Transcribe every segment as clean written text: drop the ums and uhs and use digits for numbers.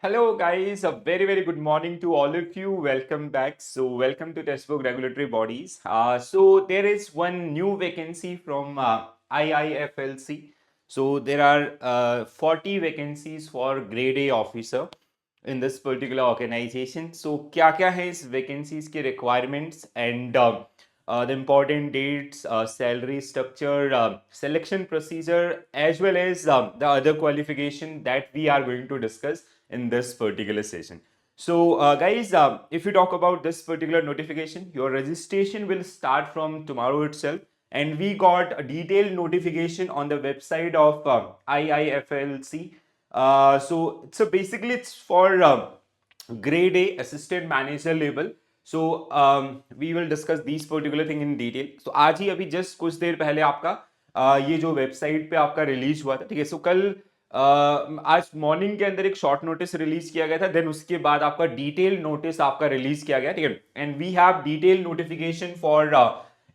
Hello, guys. A very good morning to all of you. Welcome back. Welcome to Textbook Regulatory Bodies. There is one new vacancy from IIFLC. There are 40 vacancies for Grade A officer in this particular organization. So, क्या है इस vacancies के requirements and the important dates, salary structure, selection procedure, as well as the other qualification that we are going to discuss in this particular session. So, guys, if you talk about this particular notification, your registration will start from tomorrow itself. And we got a detailed notification on the website of IIFLC. So basically, it's for grade A assistant manager level. We will discuss these particular thing in detail. So आज ही अभी just कुछ देर पहले आपका ये जो website पे आपका release हुआ था, ठीक है. सो कल आज मॉर्निंग के अंदर एक शॉर्ट नोटिस रिलीज किया गया था, देन उसके बाद आपका डिटेल नोटिस आपका रिलीज किया गया, ठीक है. And we have detail notification for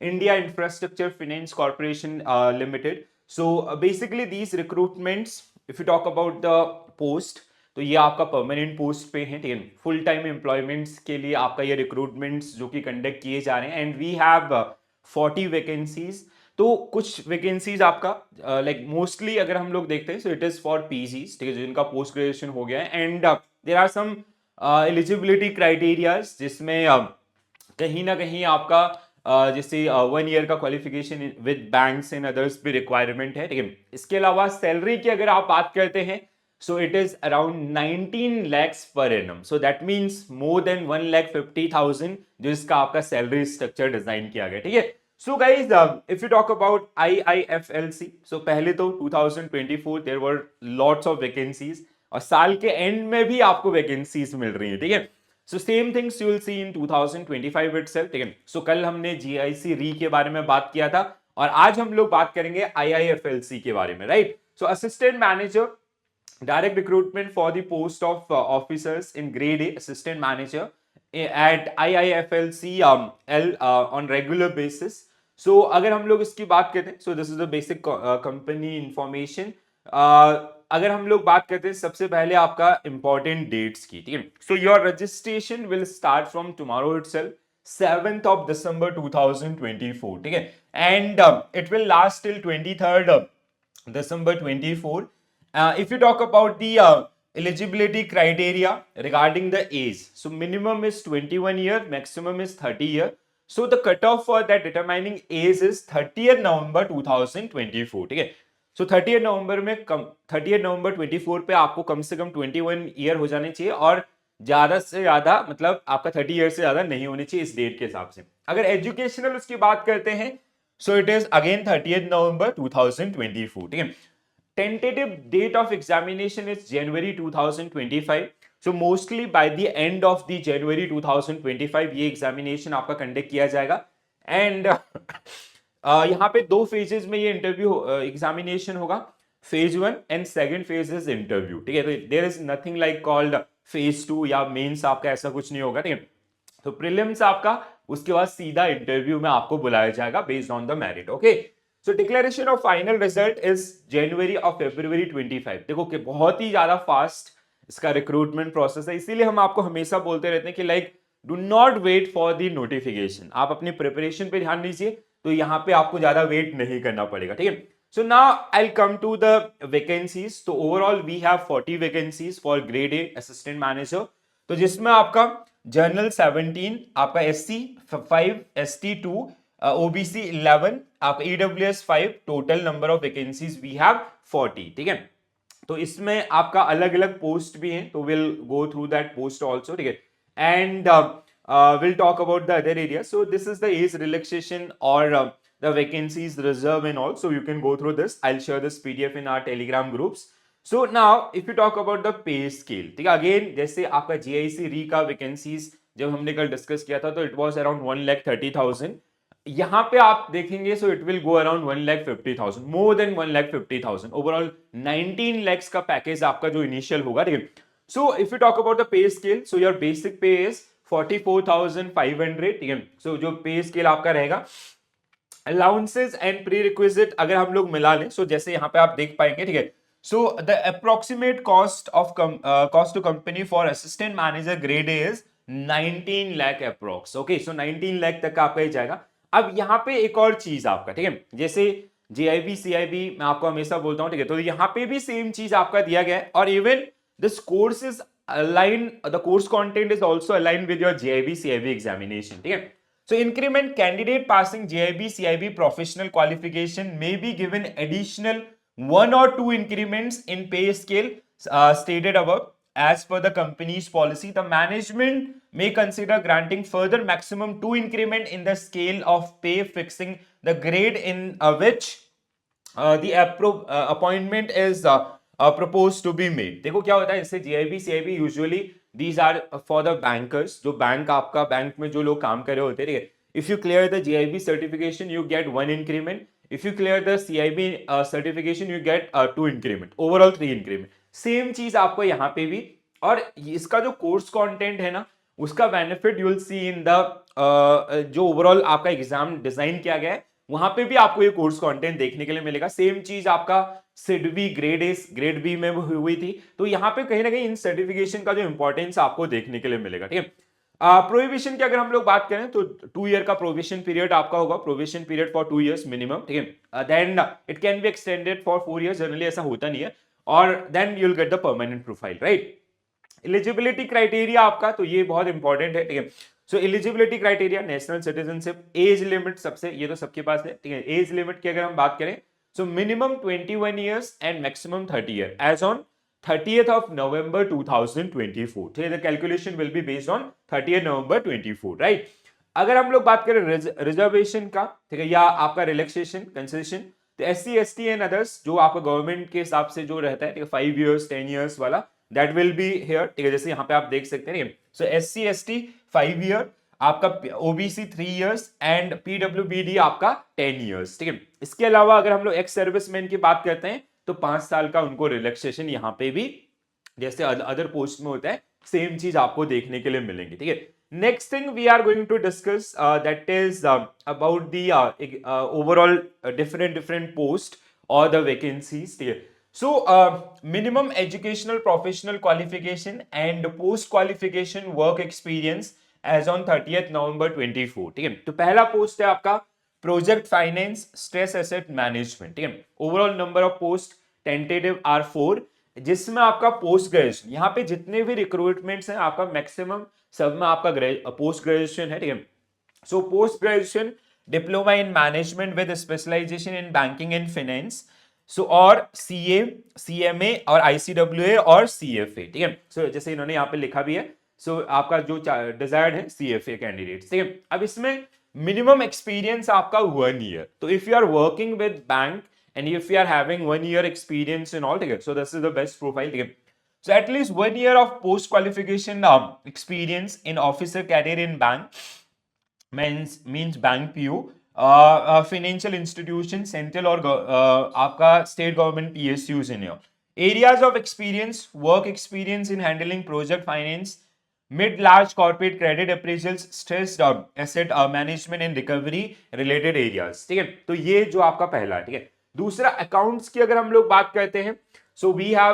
India infrastructure finance corporation limited. So basically these recruitments, if you talk about the post, तो ये आपका परमानेंट पोस्ट पे है, ठीक है. फुल टाइम एम्प्लॉयमेंट्स के लिए आपका ये रिक्रूटमेंट्स जो कि कंडक्ट किए जा रहे हैं. And we have 40 vacancies. तो कुछ वैकेंसीज आपका लाइक मोस्टली अगर हम लोग देखते हैं, so it is for PGs, ठीक है, जिनका पोस्ट ग्रेजुएशन हो गया है. And there are some eligibility criterias जिसमें कहीं ना कहीं आपका जैसे 1 ईयर का qualification with banks and others भी रिक्वायरमेंट है, ठीक है. इसके अलावा सैलरी की अगर आप बात करते हैं, so it is around 19 lakhs per annum. So that means more than 1,50,000 जो इसका आपका सैलरी स्ट्रक्चर डिजाइन किया गया, ठीक है. So guys, if you talk about IIFLC, so पहले तो 2024 there were lots of vacancies और साल के एंड में भी आपको वैकेंसीज मिल रही है, ठीक है. So same things you will see in 2025 itself, ठीक है. सो कल हमने जीआईसी री के बारे में बात किया था और आज हम लोग बात करेंगे IIFLC के बारे में, right. So assistant manager, direct recruitment for the post of officers in grade A assistant manager at IIFLC L on regular basis. So अगर हम लोग इसकी बात करते हैं, so this is the basic company information. अगर हम लोग बात करते हैं सबसे पहले आपका important dates की, ठीक है. So your registration will start from tomorrow itself, 7th of December 2024, ठीक है. And it will last till 23rd December 24. If you talk about the eligibility criteria regarding the age, so minimum is 21 year, maximum is 30 year. So the cutoff for that determining age is 30th November 2024, ठीक है. So 30th November में 30th November 24 पे आपको कम से कम 21 year हो जाने चाहिए और ज्यादा से ज्यादा मतलब आपका 30 ईयर से ज्यादा नहीं होनी चाहिए इस डेट के हिसाब से. अगर एजुकेशनल उसकी बात करते हैं, so it is again 30th November 2024, ठीक है. Tentative date of examination is January 2025. So mostly by the end of the January 2025 ये एग्जामिनेशन आपका कंडक्ट किया जाएगा. एंड यहाँ पे दो फेजेस में ये इंटरव्यू एग्जामिनेशन होगा. Phase 1 and second phase is interview, ठीक है. तो there is nothing like called phase 2 या मेंस, आपका ऐसा कुछ नहीं होगा, ठीक है. तो प्रीलिम्स आपका, उसके बाद सीधा इंटरव्यू में आपको बुलाया जाएगा based on the merit, okay. So declaration of final result is जनवरी और फरवरी 25. देखो कि बहुत ही ज्यादा फास्ट इसका रिक्रूटमेंट प्रोसेस है, इसीलिए हम आपको हमेशा बोलते रहते हैं कि like do not wait for the notification. आप अपनी प्रिपरेशन पे ध्यान दीजिए, तो यहाँ पे आपको ज्यादा वेट नहीं करना पड़ेगा, ठीक है. So now I come to the vacancies. तो overall we have 40 vacancies for grade A assistant manager. तो जिसमें आपका जनरल 17, आपका SC 5, ST 2, OBC 11, आप EWS 5, total number of vacancies we have 40, ठीक है. तो इसमें आपका अलग अलग पोस्ट भी हैं, तो will go through that post also, ठीक है. And will talk about the other area. So this is the age relaxation और the vacancies reserve and all, so you can go through this. I'll share this PDF in our telegram groups. So now if you talk about the pay scale, ठीक है, again जैसे आपका GIC री का vacancies जब हमने कल discuss किया था, तो इट वाज अराउंड 1,30,000. यहाँ पे आप देखेंगे, so it will go around 1,50,000, more than 1,50,000. Overall 19 lakhs का पैकेज आपका जो इनिशियल होगा, ठीक है. So if you talk about the pay scale, so your basic पे इज 44,500, ठीक है. सो जो पे स्केल आपका रहेगा, अलाउंसेस एंड प्री रिक्विजिट अगर हम लोग मिला लें, सो जैसे यहाँ पे आप देख पाएंगे, ठीक है. So the approximate cost to company for assistant manager grade A is 19 lakh approx. Okay, so 19 lakh तक का आपका ही जाएगा. अब यहाँ पे एक और चीज आपका, ठीक है, जैसे JIB CIB मैं आपको हमेशा बोलता हूँ, ठीक है, तो यहाँ पे भी सेम चीज आपका दिया गया है. और even this course is align, the course content is also align with your JIB CIB examination, ठीक है. So increment candidate passing JIB CIB professional qualification may be given additional 1 or 2 increments in pay scale stated above. As per the company's policy, the management may consider granting further maximum 2 increment in the scale of pay, fixing the grade in which the appointment is proposed to be made. देखो क्या होता है इससे, JIB CIB usually these are for the bankers, जो bank आपका bank में जो लोग काम कर रहे होते हैं, ठीक है. If you clear the JIB certification, you get 1 increment. If you clear the CIB certification, you get 2 increment. Overall 3 increment. Same चीज आपको यहाँ पे भी. और इसका जो कोर्स कंटेंट है ना, उसका benefit you will see in the जो ओवरऑल आपका एग्जाम डिजाइन किया गया है, वहां पे भी आपको ये कोर्स कंटेंट देखने के लिए मिलेगा. सेम चीज आपका SIDBI grade A grade B में हुई थी, तो यहाँ पे कहीं ना कहीं इन सर्टिफिकेशन का जो इंपॉर्टेंस आपको देखने के लिए मिलेगा, ठीक है. प्रोहिबिशन की अगर हम लोग बात करें तो 2 ईयर का प्रोविजन पीरियड आपका होगा, provision period for 2 years minimum, ठीक है. Then it can be extended for 4 years, generally ऐसा होता नहीं है. और then you will get the permanent profile, right. Eligibility criteria आपका, तो ये बहुत इंपॉर्टेंट है, ठीक है. So eligibility criteria, national citizenship, age limit सबसे, ये तो सबके पास है, ठीक है. एज लिमिट की अगर हम बात करें, so minimum 21 years and maximum 30 year age on 30th of November 2024. ठीक है, the calculation will be based on 30th November 24, right? अगर हम लोग बात करें रिजर्वेशन का, ठीक है, या आपका रिलैक्सेशन कंसेशन, तो SC ST एंड अदर्स जो आपका गवर्नमेंट के हिसाब से जो रहता है, ठीक है, 5 इयर्स 10 इयर्स वाला, दैट विल बी हियर, ठीक है. जैसे यहाँ पे आप देख सकते हैं, सो SC ST 5 ईयर, आपका OBC 3 इयर्स एंड PWBD आपका 10 इयर्स, ठीक है. इसके अलावा अगर हम लोग एक्स सर्विसमैन की बात करते हैं, तो 5 साल का उनको रिलैक्सेशन यहाँ पे भी जैसे अदर पोस्ट में होता है, सेम चीज आपको देखने के लिए मिलेंगी, ठीक है. Next thing we are going to discuss that is about the overall different post और द वैकेंसीज, ठीक है. So minimum educational professional qualification and post qualification work experience age on 30th November 24, ठीक है. तो पहला पोस्ट है आपका project finance stress asset management, ठीक है. Overall number of post tentative are 4, जिसमें आपका पोस्ट ग्रेजुएशन, यहाँ पे जितने भी रिक्रूटमेंट्स हैं आपका मैक्सिमम सब में आपका पोस्ट ग्रेजुएशन है, ठीक है. So post graduation diploma in management with specialisation in banking and finance, so और CA CMA और ICWA और CFA, ठीक है. सो जैसे इन्होंने यहाँ पे लिखा भी है, सो आपका जो डिजायर्ड है CFA कैंडिडेट्स, ठीक है. अब इसमें मिनिमम एक्सपीरियंस आपका 1 ईयर, तो if you are working with bank and if you are having 1 year experience in all, so this is the best profile. So at least 1 year of post qualification experience in officer career in bank means bank PO, financial institution, central or आपका state government PSUs in your areas of experience, work experience in handling project finance, mid large corporate credit appraisals, stressed asset management and recovery related areas, ठीक है. तो ये जो आपका पहला है, ठीक है. दूसरा अकाउंट्स की अगर हम लोग बात करते हैं, so we have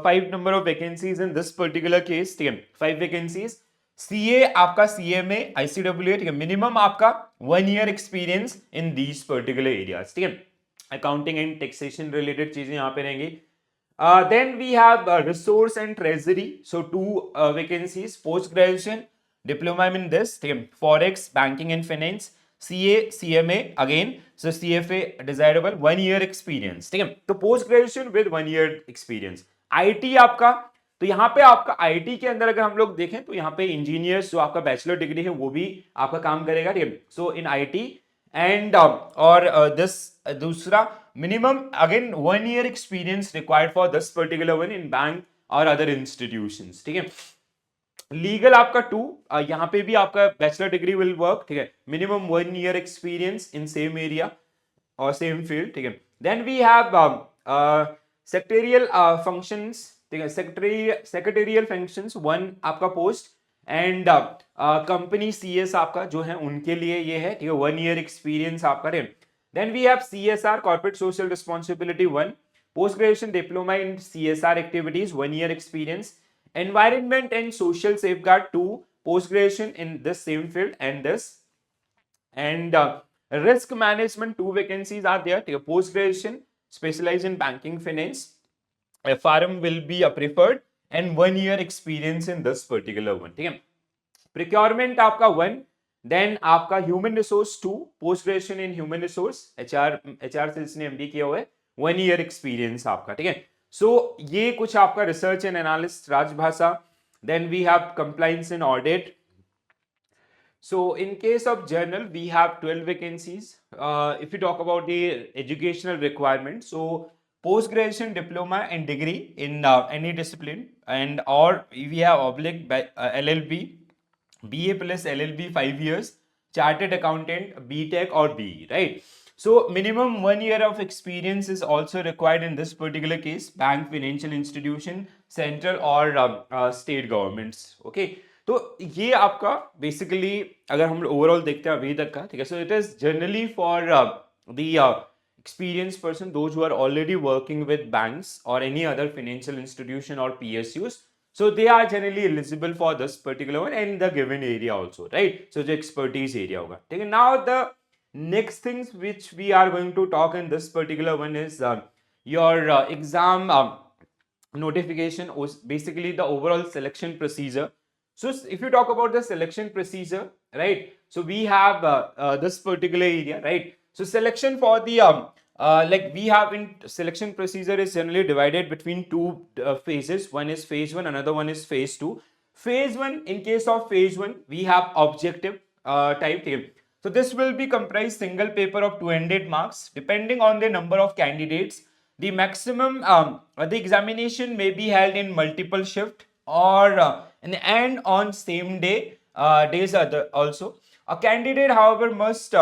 5 number of vacancies in this particular case, ठीक है. 5 वैकेंसीज. CA आपका CMA ICWA, ठीक है. मिनिमम आपका 1 year experience in these particular areas, ठीक है. अकाउंटिंग एंड टैक्सेशन रिलेटेड चीजें यहाँ पे रहेंगी. Then we have resource and treasury, so 2 vacancies. Post graduation diploma in this, ठीक है. Forex, banking and finance. CA CMA again, so CFA desirable, 1 year experience, ठीक है. तो post graduation with 1 year experience. IT आपका, तो यहाँ पे आपका IT के अंदर अगर हम लोग देखें तो यहाँ पे इंजीनियर्स जो आपका बैचलर डिग्री है वो भी आपका काम करेगा, ठीक है. सो इन IT एंड और दिस दूसरा minimum again 1 year experience required for this particular one in bank और अदर इंस्टीट्यूशंस, ठीक है. लीगल आपका 2, यहाँ पे भी आपका बैचलर डिग्री विल वर्क, ठीक है. Minimum 1 year experience in same area और सेम फील्ड, ठीक है. Then we have secretarial functions, ठीक है. सेक्रेटरियल फंक्शंस 1 आपका पोस्ट एंड कंपनी CS आपका जो है उनके लिए ये है, ठीक है. 1 year एक्सपीरियंस आपका है. Then we have CSR corporate social responsibility 1, post graduation diploma in CSR activities 1 year experience, environment and social safeguard 2 post graduation in this same field, and risk management 2 vacancies are there. Post graduation specialized in banking finance, FRM will be preferred, and 1 year experience in this particular one. ठीक है. Procurement आपका 1, then आपका human resource 2, post graduation in human resource, HR से जिसने MD किया हुआ है, 1 year experience आपका. ठीक है. सो ये कुछ आपका research and analyst Rajbhasha. Then we have compliance in audit. So in case of journal, we have 12 vacancies. If you talk about the educational requirements, so post graduation diploma and degree in any discipline, and or we have oblique LLB, BA plus LLB 5 years, chartered accountant, BTech or BE, right? So minimum 1 year of experience is also required in this particular case, bank, financial institution, central or state governments. Okay. तो ये आपका basically अगर हम overall देखते हैं अभी तक का, ठीक है. सो it is generally for the experienced person, those who are already working with banks or any other financial institution or PSUs. So they are generally eligible for this particular one and the given area also, right? So the expertise area hoga. Okay. Now the next things which we are going to talk in this particular one is your exam notification, basically the overall selection procedure. So if you talk about the selection procedure, right? So we have this particular area, right? So selection for the like we have in selection procedure is generally divided between two phases. One is phase 1, another one is phase 2. Phase 1, in case of phase 1, we have objective type. So this will be comprised single paper of 200 marks depending on the number of candidates. The maximum the examination may be held in multiple shift or and on same day days also. A candidate, however, must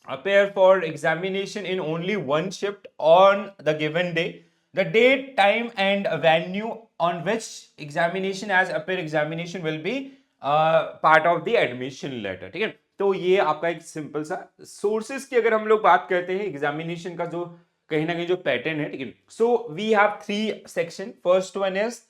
appear for examination in only one shift on the given day. The date, time and venue on which examination as appear examination will be part of the admission letter. ठीक है. तो ये आपका एक simple सा sources की अगर हम लोग बात करते हैं एग्जामिनेशन का जो कहीं ना कहीं जो पैटर्न है, ठीक है. So we have 3 section. First one is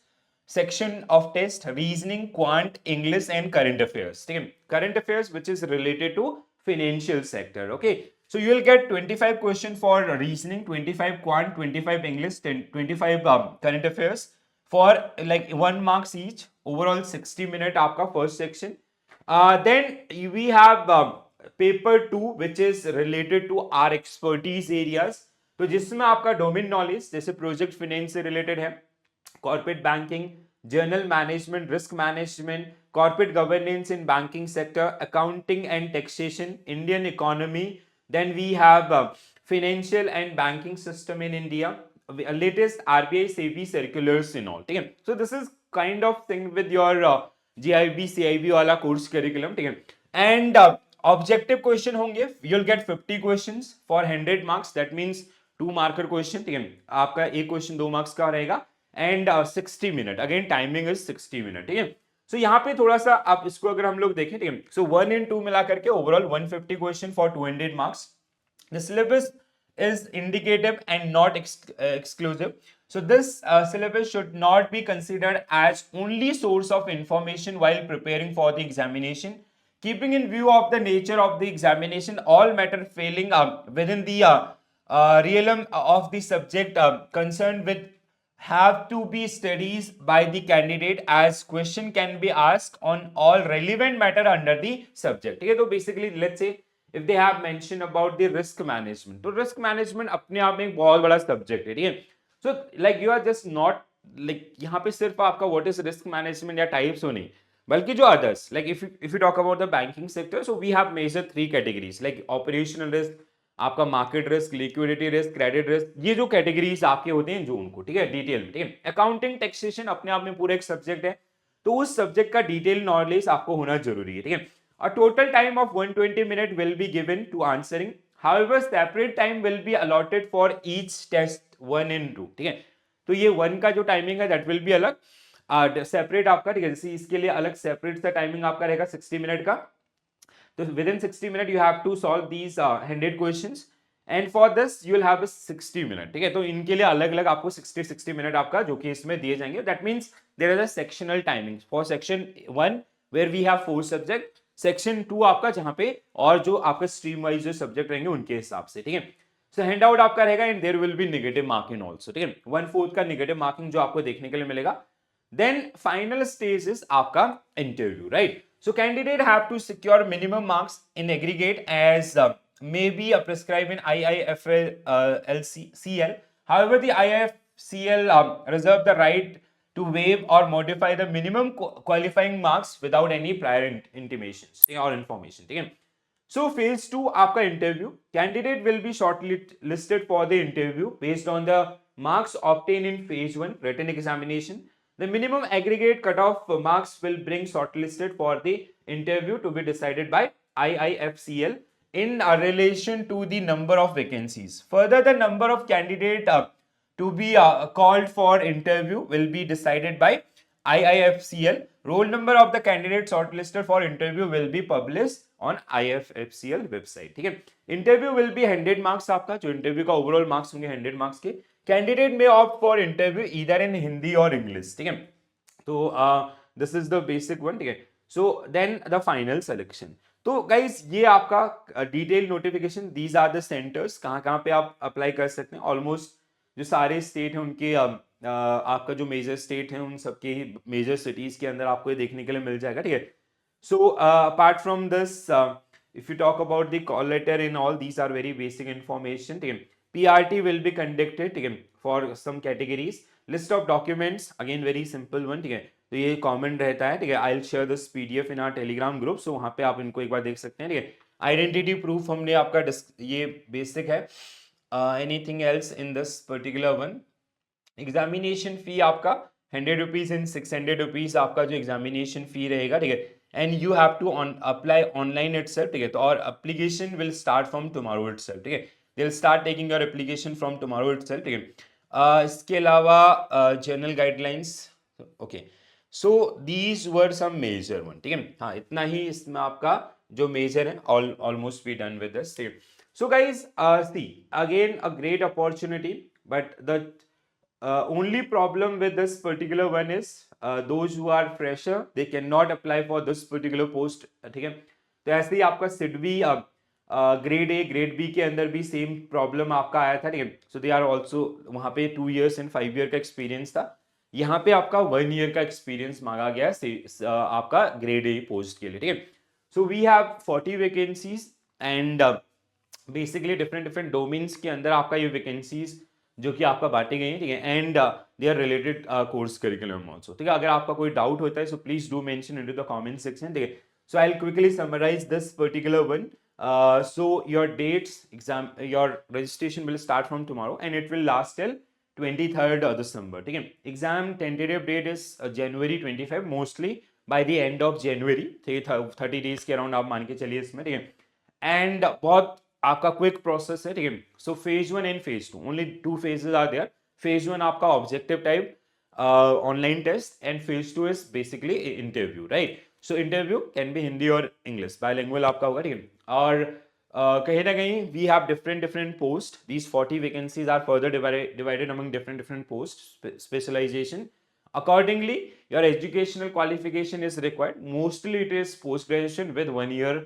section of test reasoning, quant, English and current affairs. ठीक है. Current affairs which is related to financial sector. Okay. So you will get 25 question for reasoning, 25 quant, 25 English, 25 current affairs for like 1 marks each. Overall 60 minute आपका first section. Then we have paper 2 which is related to our expertise areas. तो जिसमें आपका domain knowledge जैसे project finance से related है, corporate banking, journal management, risk management, corporate governance in banking sector, accounting and taxation, Indian economy. Then we have financial and banking system in India, latest RBI SEBI circulars and all. ठीक है. So this is kind of thing with your GIB CIB वाला course curriculum. ठीक है. And objective question होंगे. You'll get 50 questions for 100 marks. That means 2 marker question. ठीक है. आपका एक क्वेश्चन 2 मार्क्स का रहेगा and 60 minute. Again timing is 60 minute. ठीक है. सो यहाँ पे थोड़ा सा आप इसको अगर हम लोग देखें, ठीक है. सो 1 and 2 मिला करके overall 150 question for 200 marks. The syllabus is indicative and not exclusive. So this syllabus should not be considered as only source of information while preparing for the examination. Keeping in view of the nature of the examination, all matter failing within the realm of the subject concerned with have to be studies by the candidate as question can be asked on all relevant matter under the subject. ठीक है. तो basically let's say if they have mentioned about the risk management, तो risk management अपने आप में एक बहुत बड़ा subject है. ठीक है. So like you are just not like यहाँ पे सिर्फ आपका what is risk management या types हो नहीं, बल्कि जो others like if you talk about the banking sector, so we have major 3 categories like operational risk, आपका market risk, liquidity risk, credit risk. ये जो कैटेगरीज आपके होते हैं जो उनको, ठीक है, डिटेल में. ठीक है. अकाउंटिंग टैक्सेशन अपने आप में पूरा एक सब्जेक्ट है, तो उस सब्जेक्ट का डिटेल नॉलेज आपको होना जरूरी है. ठीक है. A total time of 120 minutes will be given to answering. However, separate time will be allotted for each test 1 and 2. ठीक है. तो ये 1 का जो टाइमिंग है दैट विल बी अलग, सेपरेट आपका. ठीक है. जैसे इसके लिए अलग सेपरेट सा टाइमिंग आपका रहेगा 60 मिनट का. तो within 60 minutes you have to solve these 100 questions and for this you will have 60 minute, ठीक है। तो इनके लिए अलग अलग आपको 60 मिनट आपका जो कि इसमें दिए जाएंगे। That means there is a sectional timing for section 1 where we have 4 subject, section 2 आपका जहां पे और जो आपका स्ट्रीम वाइज जो सब्जेक्ट रहेंगे उनके हिसाब से, ठीक है। सो हैंड आउट आपका रहेगा and there will be negative marking also, ठीक है। 1/4 का नेगेटिव मार्किंग जो आपको देखने के लिए मिलेगा। देन फाइनल स्टेज इज आपका interview, right. So candidate have to secure minimum marks in aggregate as may be prescribed in IIFL LCL. However, the IIFCL reserve the right to waive or modify the minimum qualifying marks without any prior intimations or information. ठीक है। So phase 2 आपका interview. Candidate will be shortlisted for the interview based on the marks obtained in phase 1 written examination. The minimum aggregate cutoff marks will bring shortlisted for the interview to be decided by IIFCL in relation to the number of vacancies. Further, the number of candidate to be called for interview will be decided by IIFCL. Roll number of the candidates shortlisted for interview will be published on IIFCL website, ठीक है। Interview will be 100 marks, आपका जो interview का overall marks होंगे 100 marks के। Candidate में opt for interview either in Hindi और English, ठीक है। तो this is the basic one, ठीक है। So then the final selection. तो गाइज ये आपका detail notification, these are the centres कहाँ कहाँ पे आप अप्लाई कर सकते हैं। ऑलमोस्ट जो सारे स्टेट हैं उनके आपका जो मेजर स्टेट है उन सबके ही मेजर सिटीज के अंदर आपको ये देखने के लिए मिल जाएगा, ठीक है। So apart from this if you talk about the call letter and all, these are very basic information, ठीक है। PRT will be conducted, ठीक है, for some categories. List of documents, again very simple one, ठीक है। तो ये common रहता है, ठीक है। I'll share this PDF in our Telegram group, so वहाँ पे आप इनको एक बार देख सकते हैं, ठीक है। आइडेंटिटी प्रूफ हमने आपका ये बेसिक है। Anything else in this particular one. Examination फी आपका 100 रुपीज इन 600 रुपीज आपका जो एग्जामिनेशन फी रहेगा, ठीक है। And you have to apply online itself, ठीक है। तो और application will start from tomorrow itself, ठीक है। They will start taking your application from tomorrow itself, ठीक है। इसके अलावा general guidelines, okay. So these were some major one, ठीक है। हाँ, इतना ही इसमें आपका जो मेजर है almost be done with this, ठीक है। So guys see again a great opportunity, but the only problem with this particular one is those who are fresher they cannot apply for this particular post, ठीक है। तो ऐसे ही आपका SIDBI grade A grade B के अंदर भी same problem आपका आया था, ठीक है। सो दे आर ऑल्सो वहां पे 2 years एंड 5 year का एक्सपीरियंस था। यहाँ पे आपका 1 year का एक्सपीरियंस मांगा गया आपका ग्रेड ए पोस्ट के लिए, ठीक है। So we have 40 vacancies and basically different different domains के अंदर आपका ये वैकेंसीज जो कि आपका बांटे गए हैं, ठीक है। And they are related course curriculum also, ठीक है। अगर आपका कोई डाउट होता है so please do mention into the comment section, ठीक है। So I will quickly summarise this particular one. So your dates exam your registration will start from tomorrow and it will last till 23rd December, ठीक है। Exam tentative date is January 25 mostly by the end of January, ठीक है। 30 days के around आप मान के चलिए इसमें, ठीक है। एंड बहुत आपका क्विक प्रोसेस है, ठीक है। So phase 1 and phase 2 only 2 phases are there. Phase 1 आपका objective type online test and phase 2 is basically interview, right. So interview can be Hindi और इंग्लिश, बायलिंगुअल आपका होगा, ठीक है। और कहीं ना कहीं we have different different post, these 40 vacancies are further divided among different different posts specialization. Accordingly, your educational qualification is required. Mostly it is post graduation with 1 year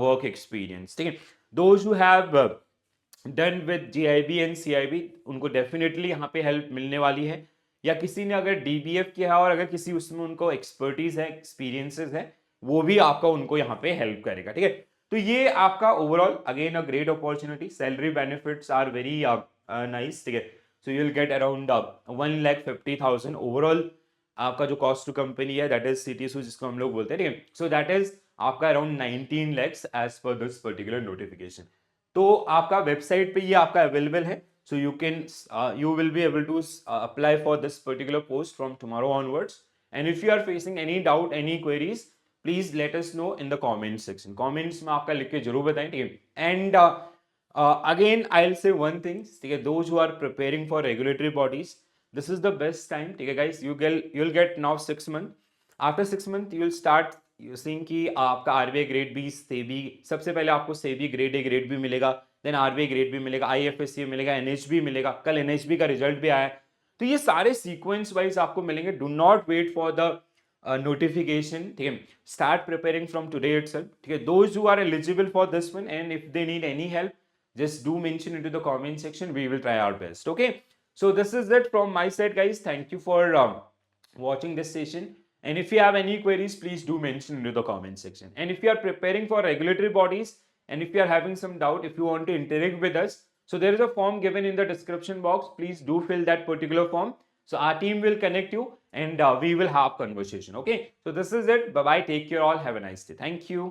work experience, ठीक है। Those who have done with GIB and CIB उनको definitely यहाँ पे help मिलने वाली है, या किसी ने अगर DBF किया है और अगर किसी उसमें उनको एक्सपर्टीज है एक्सपीरियंसेस है वो भी आपका उनको यहाँ पे हेल्प करेगा, ठीक है। तो ये आपका overall again a great opportunity. Salary benefits are very nice, ठीक है। So you will get around 1,50,000 overall. आपका जो कॉस्ट टू कंपनी है दैट इज CTSU जिसको हम लोग बोलते हैं, ठीक है। सो दैट इज आपका around 19 lakhs as per this particular notification. तो आपका वेबसाइट पे ये आपका अवेलेबल है। सो you will be able to apply for this particular post from tomorrow onwards. And if you are facing any doubt, any queries, please let us know in the comment section. Comments में आपका लिख के जरूर बताएं, ठीक है। And again I'll say one thing, ठीक है। Those who are preparing for regulatory bodies, this is the best time, ठीक है guys। You'll get now 6 months. After 6 months you'll start using कि आपका RBI ग्रेड बी सेबी, सबसे पहले आपको SEBI grade A grade B मिलेगा, देन आरबीआई ग्रेड भी मिलेगा, आईएफएससी मिलेगा, एनएचबी मिलेगा, कल एनएचबी का रिजल्ट भी आया है। तो ये सारे सीक्वेंस वाइज आपको मिलेंगे। Do not wait for the notification, ठीक है, start preparing from today itself, ठीक है। Those who are eligible for this one and if they need any help, just do mention into the comment section. We will try our best. Okay, so this is it from my side, guys. Thank you for watching this session, and if you have any queries, please do mention into the comment section. And if you are preparing for regulatory bodies, and if you are having some doubt, if you want to interact with us, so there is a form given in the description box. Please do fill that particular form, so our team will connect you, and we will have conversation. Okay, so this is it. Bye bye, take care all, have a nice day. Thank you.